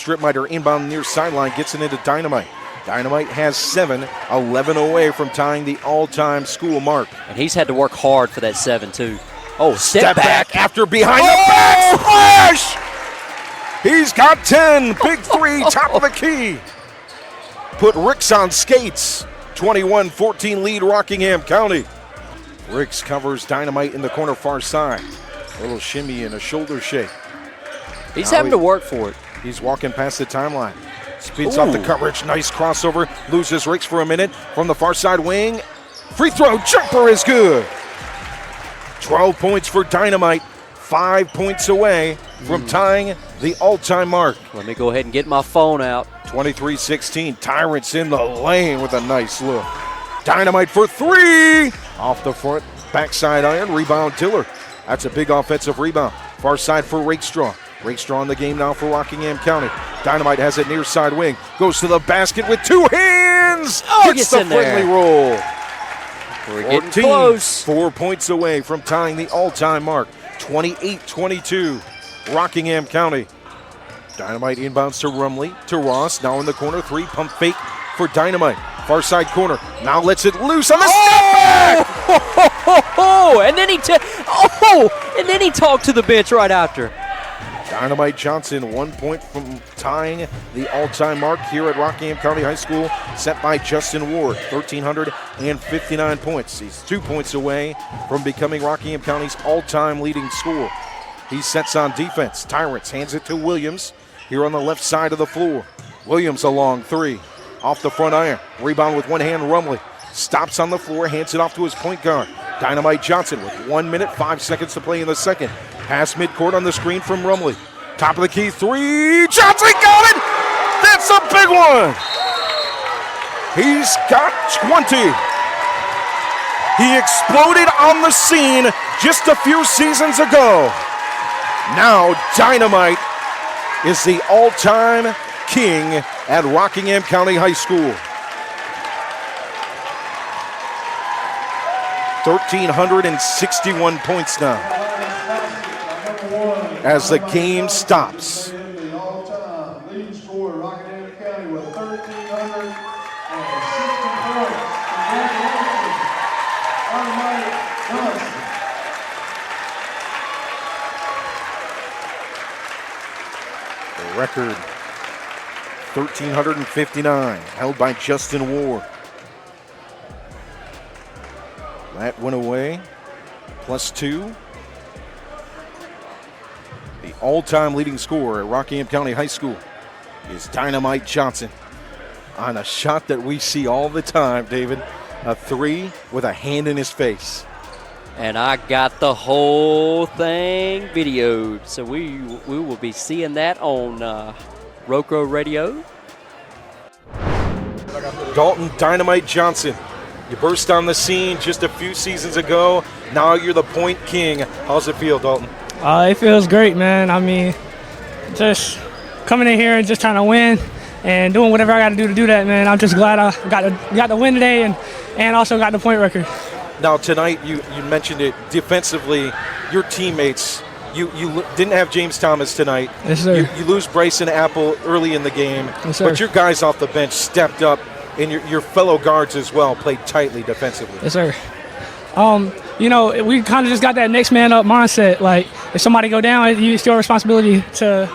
strip miter inbound near sideline, gets it into Dynamite. Dynamite has 7, 11 away from tying the all-time school mark. And he's had to work hard for that 7, too. Oh, step back after behind the back splash. He's got 10. Big 3, top of the key. Put Ricks on skates. 21-14 lead Rockingham County. Ricks covers Dynamite in the corner far side. A little shimmy and a shoulder shake. He's having to work for it. He's walking past the timeline. Speeds off the coverage. Nice crossover. Loses Ricks for a minute. From the far side wing. Free throw. Jumper is good. 12 points for Dynamite. 5 points away from tying the all-time mark. Let me go ahead and get my phone out. 23-16. Tyrants in the lane with a nice look. Dynamite for 3. Off the front. Backside iron. Rebound Tiller. That's a big offensive rebound. Far side for Rakestraw. Rakestraw in the game now for Rockingham County. Dynamite has it near side wing. Goes to the basket with 2 hands. Gets the friendly roll. We're getting close. 4 points away from tying the all-time mark. 28-22, Rockingham County. Dynamite inbounds to Rumley, to Ross. Now in the corner, 3 pump fake for Dynamite. Far side corner. Now lets it loose on the step back. And then he talked to the bench right after. Dynamite Johnson, 1 point from tying the all-time mark here at Rockingham County High School, set by Justin Ward, 1,359 points. He's 2 points away from becoming Rockingham County's all-time leading scorer. He sets on defense. Tyrants hands it to Williams here on the left side of the floor. Williams a long 3. Off the front iron. Rebound with one hand, Rumley. Stops on the floor, hands it off to his point guard. Dynamite Johnson with 1 minute, 5 seconds to play in the second. Pass midcourt on the screen from Rumley. Top of the key, 3. Johnson got it! That's a big one! He's got 20. He exploded on the scene just a few seasons ago. Now Dynamite is the all-time king at Rockingham County High School. 1,361 points now as the game stops. The all-time leading scorer, Rockingham County, with 1,360 points. Congratulations, Dynamite Johnson. The record, 1,359, held by Justin Ward. That went away, +2. The all-time leading scorer at Rockingham County High School is Dynamite Johnson on a shot that we see all the time, David. A 3 with a hand in his face. And I got the whole thing videoed. So we will be seeing that on Rocco Radio. Dalton Dynamite Johnson. You burst on the scene just a few seasons ago. Now you're the point king. How's it feel, Dalton? It feels great, man. I mean, just coming in here and just trying to win and doing whatever I got to do that, man. I'm just glad I got the win today and also got the point record. Now tonight, you mentioned it defensively. Your teammates, you didn't have James Thomas tonight. Yes, sir. You lose Bryson Apple early in the game, yes, sir. But your guys off the bench stepped up, and your fellow guards as well played tightly defensively. Yes, sir. We kind of just got that next man up mindset. Like, if somebody go down, it's your responsibility to,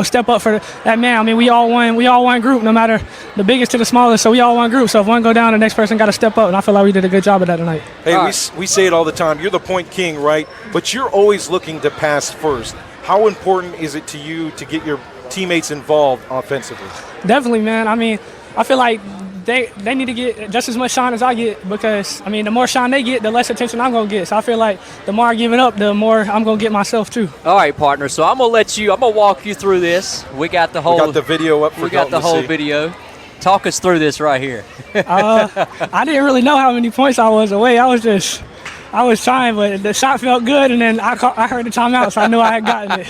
step up for that man. I mean, we all one group, no matter the biggest to the smallest. So we all one group. So if one go down, the next person got to step up. And I feel like we did a good job of that tonight. Hey, we say it all the time. You're the point king, right? But you're always looking to pass first. How important is it to you to get your teammates involved offensively? Definitely, man. I mean, I feel like they need to get just as much shine as I get because, I mean, the more shine they get, the less attention I'm going to get. So I feel like the more I give it up, the more I'm going to get myself too. All right, partner. So I'm going to walk you through this. We got the video up for We got the whole video. Talk us through this right here. I didn't really know how many points I was away. I was trying, but the shot felt good, and then I heard the timeout, so I knew I had gotten it.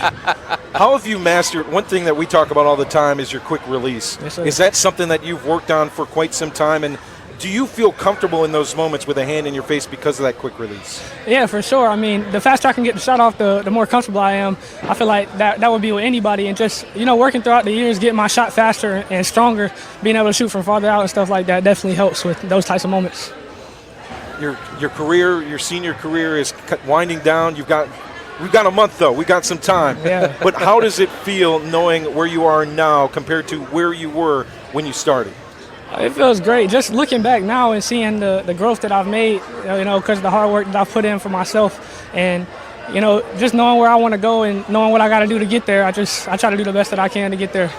How have you mastered, one thing that we talk about all the time is your quick release. Yes, sir. Is that something that you've worked on for quite some time? And Do you feel comfortable in those moments with a hand in your face because of that quick release? Yeah, for sure. I mean, the faster I can get the shot off, the more comfortable I am. I feel like that would be with anybody. And just, working throughout the years, getting my shot faster and stronger, being able to shoot from farther out and stuff like that definitely helps with those types of moments. Your career, your senior career is winding down. We've got a month, though. We got some time. Yeah. But how does it feel knowing where you are now compared to where you were when you started? It feels great. Just looking back now and seeing the growth that I've made, because of the hard work that I've put in for myself. And, just knowing where I want to go and knowing what I got to do to get there, I try to do the best that I can to get there.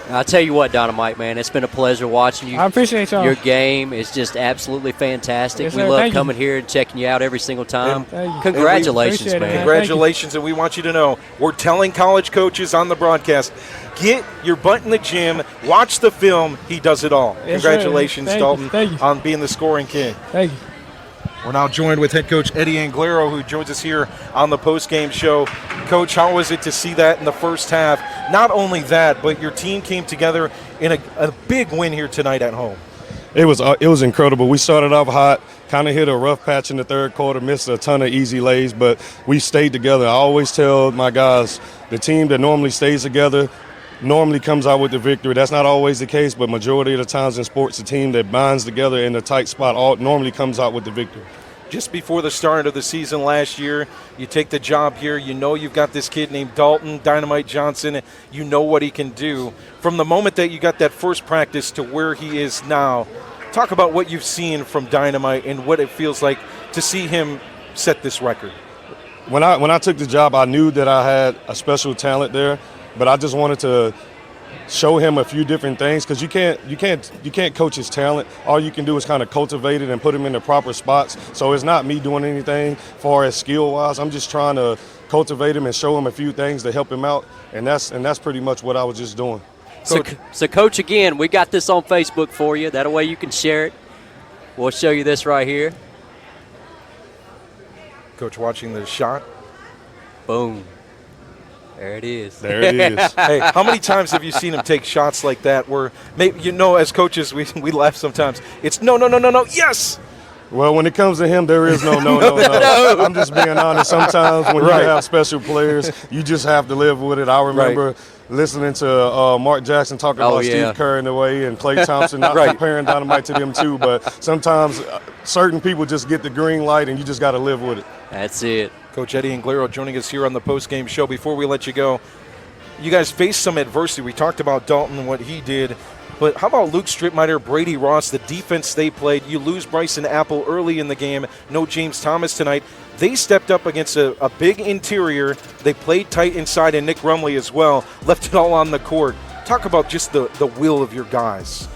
I'll tell you what, Dynamite, man, it's been a pleasure watching you. I appreciate y'all. Your game is just absolutely fantastic. Yes, we sir. love Thank coming here and checking you out every single time. Thank you. Congratulations, Appreciate it, man. man. Congratulations, and we want you to know we're telling college coaches on the broadcast, get your butt in the gym, watch the film. He does it all. Yes, sir. Congratulations, Thank Dalton, you. Thank you. on being the scoring king. Thank you. We're now joined with head coach Eddie Anglero, who joins us here on the post-game show. Coach, how was it to see that in the first half? Not only that, but your team came together in a big win here tonight at home. It was incredible. We started off hot, kind of hit a rough patch in the third quarter, missed a ton of easy lays, but we stayed together. I always tell my guys, the team that normally stays together normally comes out with the victory. That's not always the case, but majority of the times in sports, the team that binds together in a tight spot normally comes out with the victory. Just before the start of the season last year, you take the job here. You know you've got this kid named Dalton Dynamite Johnson. You know what he can do. From the moment that you got that first practice to where he is now, talk about what you've seen from Dynamite and what it feels like to see him set this record. When I took the job, I knew that I had a special talent there, but I just wanted to show him a few different things because you can't coach his talent. All you can do is kind of cultivate it and put him in the proper spots. So it's not me doing anything far as skill-wise. I'm just trying to cultivate him and show him a few things to help him out, and that's pretty much what I was just doing. So, Coach, again, we got this on Facebook for you. That way you can share it. We'll show you this right here. Coach watching the shot. Boom. There it is. There it is. Hey, how many times have you seen him take shots like that where, maybe, as coaches, we laugh sometimes. It's no, yes! Well, when it comes to him, there is no. I'm just being honest. Sometimes when you have special players, you just have to live with it. I remember listening to Mark Jackson talk about Steve Kerr in the way and Klay Thompson, not comparing Dynamite to them too, but sometimes certain people just get the green light and you just got to live with it. That's it. Coach Eddie Anglero joining us here on the post-game show. Before we let you go, you guys faced some adversity. We talked about Dalton and what he did, but how about Luke Strittmeyer, Brady Ross, the defense they played? You lose Bryson Apple early in the game. No James Thomas tonight. They stepped up against a big interior. They played tight inside, and Nick Rumley as well. Left it all on the court. Talk about just the will of your guys.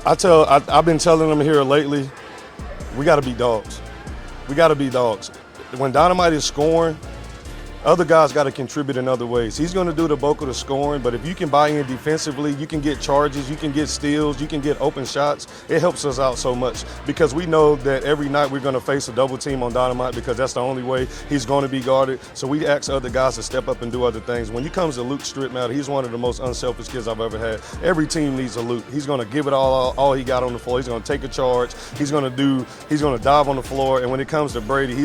I've been telling them here lately, we got to be dogs. We got to be dogs. When Dynamite is scoring, other guys got to contribute in other ways. He's going to do the bulk of the scoring, but if you can buy in defensively, you can get charges, you can get steals, you can get open shots. It helps us out so much because we know that every night we're going to face a double team on Dynamite because that's the only way he's going to be guarded. So we ask other guys to step up and do other things. When it comes to Luke Strittmeyer, he's one of the most unselfish kids I've ever had. Every team needs a Luke. He's going to give it all he got on the floor. He's going to take a charge. He's going to dive on the floor. And when it comes to Brady,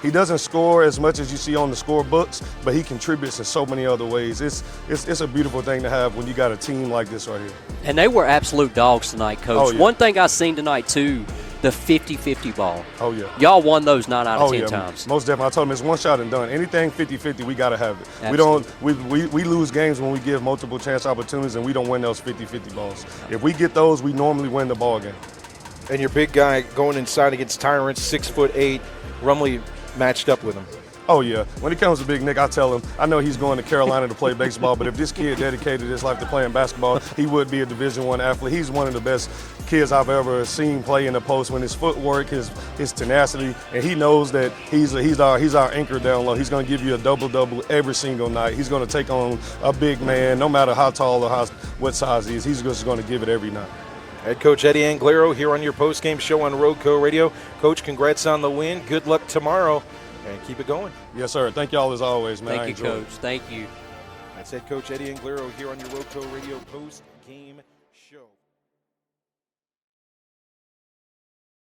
he doesn't score as much as you see on the scorebook, but he contributes in so many other ways. It's a beautiful thing to have when you got a team like this right here. And they were absolute dogs tonight, Coach. Oh, yeah. One thing I seen tonight, too, the 50-50 ball. Oh, yeah. Y'all won those 9 out of 10 times. Most definitely. I told him it's one shot and done. Anything 50-50, we got to have it. Absolutely. We lose games when we give multiple chance opportunities and we don't win those 50-50 balls. If we get those, we normally win the ball game. And your big guy going inside against Tyrants, 6'8", Rumley matched up with him. Oh, yeah. When it comes to Big Nick, I tell him, I know he's going to Carolina to play baseball, but if this kid dedicated his life to playing basketball, he would be a Division I athlete. He's one of the best kids I've ever seen play in the post when his footwork, his tenacity, and he knows that he's our anchor down low. He's going to give you a double-double every single night. He's going to take on a big man, no matter how tall or what size he is. He's just going to give it every night. Head coach Eddie Anglero here on your post-game show on Roadco Radio. Coach, congrats on the win. Good luck tomorrow. And keep it going. Yes, sir. Thank y'all as always, man. Thank you, Coach. Thank you. That's head coach Eddie Anglero here on your Roadco Radio post-game